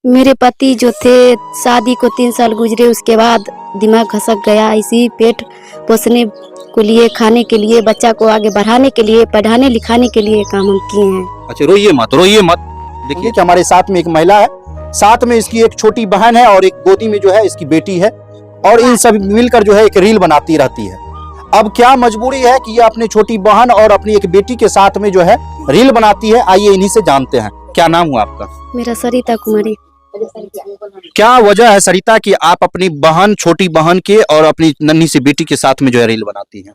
मेरे पति जो थे, शादी को 3 साल गुजरे, उसके बाद दिमाग खसक गया। इसी पेट पोसने को लिए, खाने के लिए, बच्चा को आगे बढ़ाने के लिए, पढ़ाने लिखाने के लिए काम हम किए हैं। अच्छा, रोइए मत, रोइए मत। देखिए कि हमारे साथ में एक महिला है, साथ में इसकी एक छोटी बहन है और एक गोदी में जो है इसकी बेटी है, और इन सब मिलकर जो है एक रील बनाती रहती है। अब क्या मजबूरी है कि ये अपनी छोटी बहन और अपनी एक बेटी के साथ में जो है रील बनाती है। आइए इन्हीं से जानते हैं। क्या नाम हुआ आपका? मेरा सरिता कुमारी। क्या वजह है सरिता कि आप अपनी बहन, छोटी बहन के और अपनी नन्ही सी बेटी के साथ में जो है रील बनाती हैं?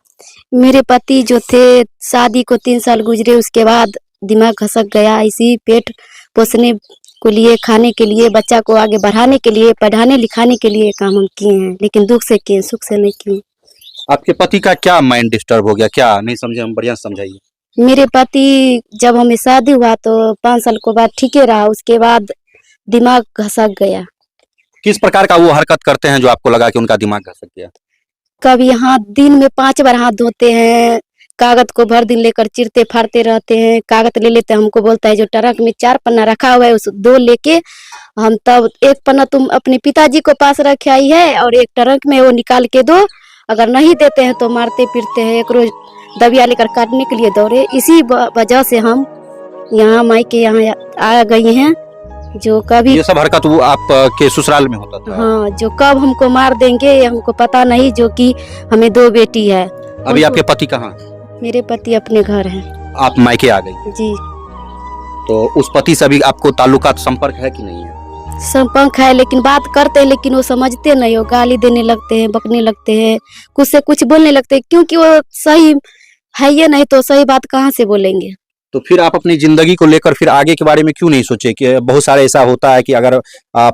मेरे पति जो थे, शादी को 3 साल गुजरे, उसके बाद दिमाग खसक गया। इसी पेट पोसने को लिए, खाने के लिए, बच्चा को आगे बढ़ाने के लिए, पढ़ाने लिखाने के लिए काम हम किए हैं, लेकिन दुख से किए, सुख से नहीं किए। आपके पति का क्या माइंड डिस्टर्ब हो गया? क्या नहीं समझे, हम बढ़िया समझाइए। मेरे पति जब हमें शादी हुआ तो 5 साल के बाद ठीक रहा, उसके बाद दिमाग घसक गया। किस प्रकार का वो हरकत करते हैं जो आपको लगा कि उनका दिमाग घसक गया? कभी हाथ दिन में 5 बार हाथ धोते हैं, कागज को भर दिन लेकर चिरते फाड़ते रहते हैं। कागज ले लेते हैं, हमको बोलता है जो ट्रक में 4 पन्ना रखा हुआ है उस 2 लेके हम, तब 1 पन्ना तुम अपने पिताजी को पास रख आई है और 1 ट्रक में वो निकाल के दो, अगर नहीं देते हैं तो मारते पीटते हैं। एक रोज दबिया लेकर काटने के लिए दौड़े। इसी वजह से हम यहाँ मायके यहाँ आ गई हैं। जो कभी ये सब हरकत वो आप के ससुराल में होता था? हाँ, जो कब हमको मार देंगे ये हमको पता नहीं। जो कि हमें 2 बेटी है। अभी आपके पति कहाँ? मेरे पति अपने घर हैं। आप मायके आ गई? जी। तो उस पति से अभी आपको ताल्लुकात, संपर्क है कि नहीं है? संपर्क है, लेकिन बात करते हैं, लेकिन वो समझते नहीं हो। गाली देने लगते हैं, बकने लगते हैं, कुछ से कुछ बोलने लगते हैं, क्योंकि वो सही है ये नहीं तो सही बात कहाँ से बोलेंगे। तो फिर आप अपनी जिंदगी को लेकर फिर आगे के बारे में क्यों नहीं सोचे? कि बहुत सारे ऐसा होता है कि अगर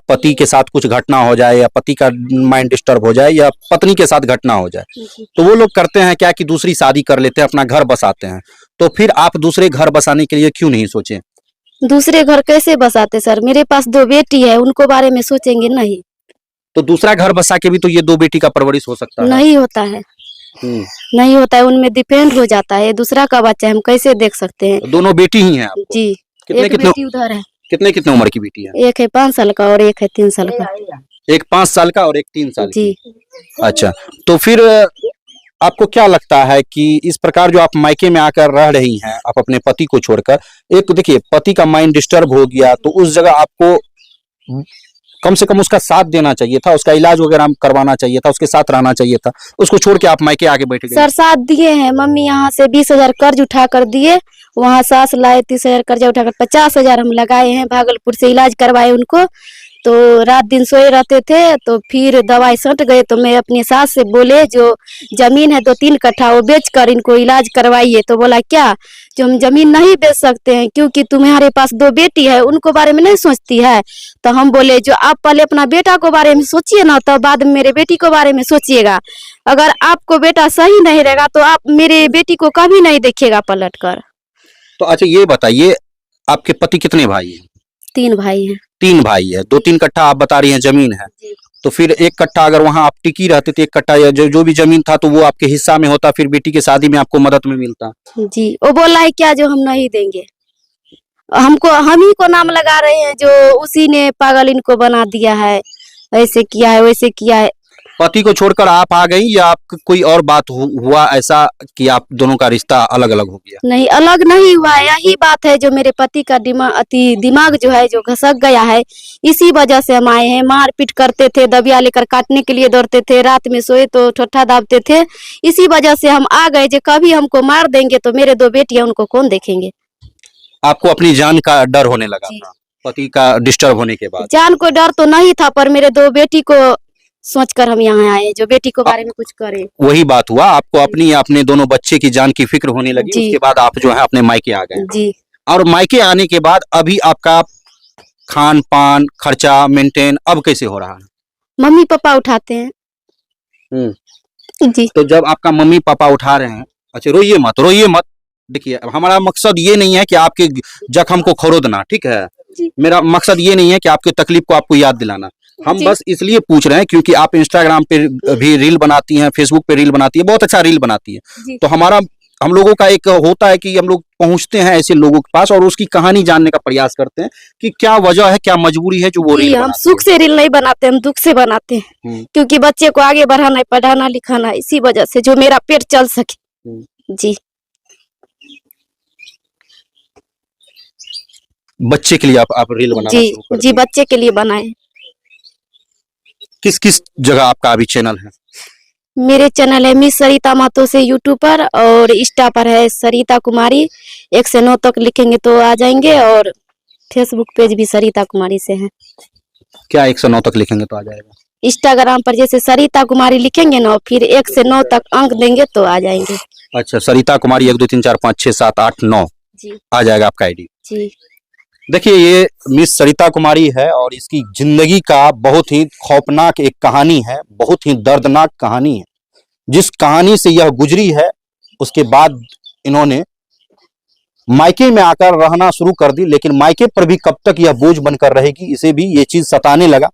पति के साथ कुछ घटना हो जाए या पति का माइंड डिस्टर्ब हो जाए या पत्नी के साथ घटना हो जाए तो वो लोग करते हैं क्या कि दूसरी शादी कर लेते हैं, अपना घर बसाते हैं। तो फिर आप दूसरे घर बसाने के लिए क्यों नहीं सोचे? दूसरे घर कैसे बसाते सर? मेरे पास 2 बेटी है, उनको बारे में सोचेंगे नहीं? तो दूसरा घर बसा के भी तो ये 2 बेटी का परवरिश हो सकता है। नहीं होता है, नहीं होता है, उनमें डिपेंड हो जाता है। दूसरा का बच्चा हम कैसे देख सकते हैं? तो दोनों बेटी ही हैं आपको? जी। कितने एक कितने बेटी उधर है। कितने उम्र की बेटी है? एक है 5 साल का और एक है 3 साल का। एक 5 साल का और एक 3 साल जी। की। अच्छा, तो फिर आपको क्या लगता है कि इस प्रकार जो आप मायके में आकर रह रही हैं, आप अपने पति को छोड़कर, एक देखिए पति का माइंड डिस्टर्ब हो गया तो उस जगह आपको कम से कम उसका साथ देना चाहिए था, उसका इलाज वगैरह करवाना चाहिए था, उसके साथ रहना चाहिए था। उसको छोड़ के आप मायके आके बैठ गए। सर साथ दिए हैं, मम्मी यहाँ से 20,000 कर्ज उठा कर दिए, वहाँ सास लाए 30,000 कर्जा उठाकर 50,000 हम लगाए हैं, भागलपुर से इलाज करवाए उनको। तो रात दिन सोए रहते थे, तो फिर दवाई सट गए तो मैं अपनी सास से बोले जो जमीन है 2-3 कट्ठा वो बेचकर इनको इलाज करवाइए। तो बोला क्या जो हम जमीन नहीं बेच सकते हैं क्योंकि तुम्हारे पास 2 बेटी है, उनको बारे में नहीं सोचती है। तो हम बोले जो आप पहले अपना बेटा को बारे में सोचिए ना, तो बाद में मेरे बेटी को बारे में सोचिएगा। अगर आपको बेटा सही नहीं रहेगा तो आप मेरे बेटी को कभी नहीं देखिएगा पलट कर। तो अच्छा ये बताइए, आपके पति कितने भाई हैं? 3 भाई हैं। 3 भाई है, 2-3 कट्ठा आप बता रही हैं जमीन है। तो फिर 1 कट्ठा अगर वहां आप टिकी रहते तो 1 कट्ठा या जो भी जमीन था तो वो आपके हिस्सा में होता, फिर बेटी की शादी में आपको मदद में मिलता। जी। वो बोला है क्या जो हम नहीं देंगे, हमको हम ही को नाम लगा रहे हैं, जो उसी ने पागल इनको बना दिया है, ऐसे किया है वैसे किया है। पति को छोड़कर आप आ गई या आप कोई और बात हुआ ऐसा कि आप दोनों का रिश्ता अलग अलग हो गया? नहीं, अलग नहीं हुआ है, यही बात है जो मेरे पति का दिमाग जो है जो घसक गया है, इसी वजह से हम आए हैं। मारपीट करते थे, दबिया लेकर काटने के लिए दौड़ते थे, रात में सोए तो ठोठा दाबते थे। इसी वजह से हम आ गए, जो कभी हमको मार देंगे तो मेरे 2 बेटियां उनको कौन देखेंगे। आपको अपनी जान का डर होने लगा था पति का डिस्टर्ब होने के बाद? जान को डर तो नहीं था, पर मेरे 2 बेटी को सोचकर हम यहाँ आए, जो बेटी को बारे में कुछ करे। वही बात हुआ, आपको अपनी अपने दोनों बच्चे की जान की फिक्र होने लगी, उसके बाद आप जो है अपने मायके आ गए। जी। और मायके आने के बाद अभी आपका खान पान खर्चा मेंटेन अब कैसे हो रहा है? मम्मी पापा उठाते हैं। जी। तो जब आपका मम्मी पापा उठा रहे हैं, अच्छा रोइए मत, रोइए मत। देखिए हमारा मकसद ये नहीं है कि आपके जख्म को खरोदना, ठीक है? मेरा मकसद ये नहीं है कि आपकी तकलीफ को आपको याद दिलाना। हम बस इसलिए पूछ रहे हैं क्योंकि आप इंस्टाग्राम पे भी रील बनाती हैं, फेसबुक पे रील बनाती है, बहुत अच्छा रील बनाती है। तो हम लोगों का एक होता है कि हम लोग पहुंचते हैं ऐसे लोगों के पास और उसकी कहानी जानने का प्रयास करते हैं कि क्या वजह है, क्या मजबूरी है जो वो जी, रील हम बनाते सुख से रील नहीं बनाते, हम दुख से बनाते हैं। हम्म। क्योंकि बच्चे को आगे बढ़ाना है, पढ़ाना लिखाना है, इसी वजह से जो मेरा पेट चल सके। जी। बच्चे के लिए आप रील बनाना जी शुरू कर जी, दिए। बच्चे के लिए बनाए। किस किस जगह आपका अभी चैनल है? मेरे चैनल है मिस सरिता मातो से यूट्यूब पर, और इंस्टा पर है सरिता कुमारी। 1 से 9 तक लिखेंगे तो आ जाएंगे, और फेसबुक पेज भी सरिता कुमारी से है। क्या 109 तक लिखेंगे तो आ जाएगा? इंस्टाग्राम पर जैसे सरिता कुमारी लिखेंगे ना, फिर 1 से 9 तक अंक देंगे तो आ जाएंगे। अच्छा, सरिता कुमारी 1 2 3 4 5 6 7 8 9 जी आ जाएगा आपका आईडी। जी देखिए, ये मिस सरिता कुमारी है और इसकी जिंदगी का बहुत ही खौफनाक एक कहानी है, बहुत ही दर्दनाक कहानी है। जिस कहानी से यह गुजरी है उसके बाद इन्होंने मायके में आकर रहना शुरू कर दी, लेकिन मायके पर भी कब तक यह बोझ बनकर रहेगी, इसे भी ये चीज सताने लगा।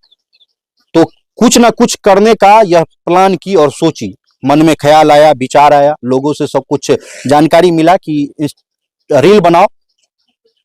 तो कुछ ना कुछ करने का यह प्लान की और सोची, मन में ख्याल आया, विचार आया, लोगों से सब कुछ जानकारी मिला कि रील बनाओ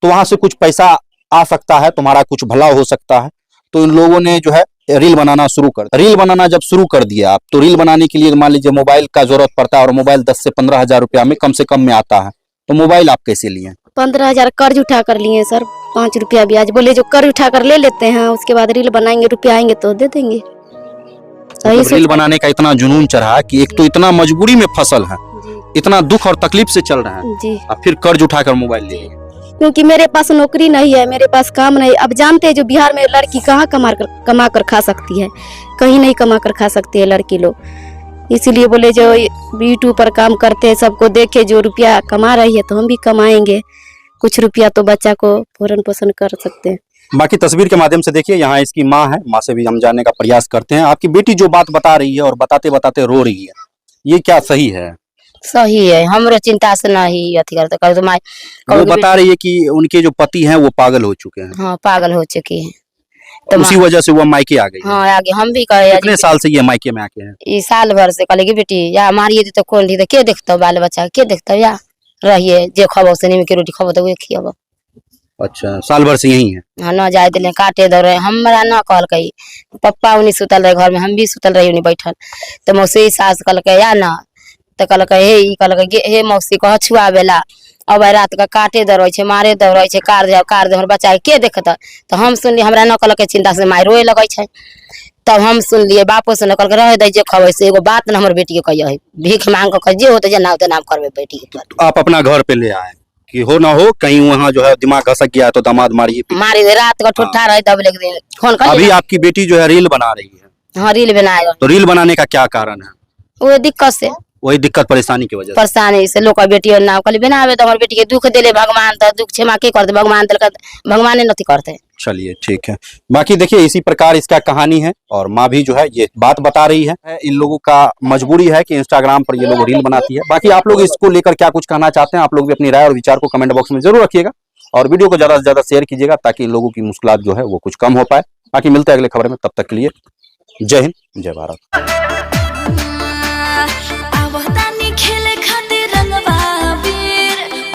तो वहां से कुछ पैसा आ सकता है, तुम्हारा कुछ भला हो सकता है। तो इन लोगों ने जो है रील बनाना शुरू कर, रील बनाना जब शुरू कर दिया आप, तो रील बनाने के लिए मान लीजिए मोबाइल का जरूरत पड़ता है और मोबाइल 10 से 15 हजार रुपया में कम से कम में आता है, तो मोबाइल आप कैसे लिए? 15,000 कर्ज उठा कर लिए सर, 5 रुपया ब्याज। बोले जो कर्ज उठा कर ले लेते हैं, उसके बाद रील बनाएंगे, रुपया आएंगे तो दे देंगे। सही मतलब रील सोच। बनाने का इतना जुनून चढ़ा कि एक तो इतना मजबूरी में फसल है, जी इतना दुख और तकलीफ से चल रहा है, जी, और फिर कर्ज उठाकर मोबाइल ले लिए। क्योंकि मेरे पास नौकरी नहीं है, मेरे पास काम नहीं। अब जानते हैं जो बिहार में लड़की कहाँ कमा कर खा सकती है, कहीं नहीं कमा कर खा सकती है लड़की लोग। इसीलिए बोले जो यूट्यूब पर काम करते हैं, सबको देखे जो रुपया कमा रही है तो हम भी कमाएंगे, कुछ रुपया तो बच्चा को भरण पोषण कर सकते हैं। बाकी तस्वीर के माध्यम से देखिए, यहाँ इसकी माँ है, माँ से भी हम जानने का प्रयास करते हैं। आपकी बेटी जो बात बता रही है और बताते बताते रो रही है, ये क्या सही है? सही है, हमरो चिंता से नहीं अथी करते कर माई। वो बता रही है कि उनके जो पति हैं वो पागल हो चुके हैं, हाँ, पागल हो चुकी है, तो उसी वजह से वो मायके आ गई है। हाँ आगे हम भी कहे कितने साल से ये मायके में आके हैं? ये साल भर से कहले कि बेटी या मारिए दी तो कौन दी तो के देखता बाल बच्चा के देखता या रहिए जे खबो से नीम के रोटी खबो तो वे खियाबो। अच्छा, साल भर से यही है? हाँ, न जाए दिले काटे दौड़े, हमरा न कहल कही पप्पा उन्हीं सुतल रहे घर में, हम भी सुतल रही उन्हीं बैठल, तो मौसी सास कहल या ना, तो कहल हे ई कहल हे मौसी कह छुआ बेला अब रात का काटे दौड़े छे, मारे दौड़े छे, कार दे हमर बच्चा के देखता। तो हम सुनली, हमरा न कहल चिंता से माय रोए लगे छे। तब हम सुनलिए, बापो से न कहल रह दे जे खबे से एगो बात न हमर बेटी के कहिए, भीख मांग के जे होते जे ना होते नाम करबे बेटी के। आप अपना घर पे ले आए कि हो ना हो कहीं वहाँ जो है दिमाग घसक गया तो दामाद मारिए मारी दे रात का ठुठा रहे तब लेके दिन फोन कर। अभी आपकी बेटी जो है रील बना रही है, हाँ रील बनाएगा, तो रील बनाने का क्या कारण है? वो दिक्कत से, वही दिक्कत परेशानी की वजह से। परेशानी से लोग बेटी और नाम कहली बनावे तो हमारे बेटी के दुख दिले भगवान, तो दुख क्षमा के करते भगवान, दिल भगवान नहीं करते। चलिए ठीक है। बाकी देखिए इसी प्रकार इसका कहानी है और माँ भी जो है ये बात बता रही है। इन लोगों का मजबूरी है कि इंस्टाग्राम पर ये लोग रील बनाती है। बाकी आप लोग इसको लेकर क्या कुछ कहना चाहते हैं, आप लोग भी अपनी राय और विचार को कमेंट बॉक्स में जरूर रखिएगा और वीडियो को ज्यादा से ज्यादा शेयर कीजिएगा ताकि इन लोगों की मुश्किलात जो है वो कुछ कम हो पाए। बाकी मिलते हैं अगले खबर में, तब तक के लिए जय हिंद, जय भारत।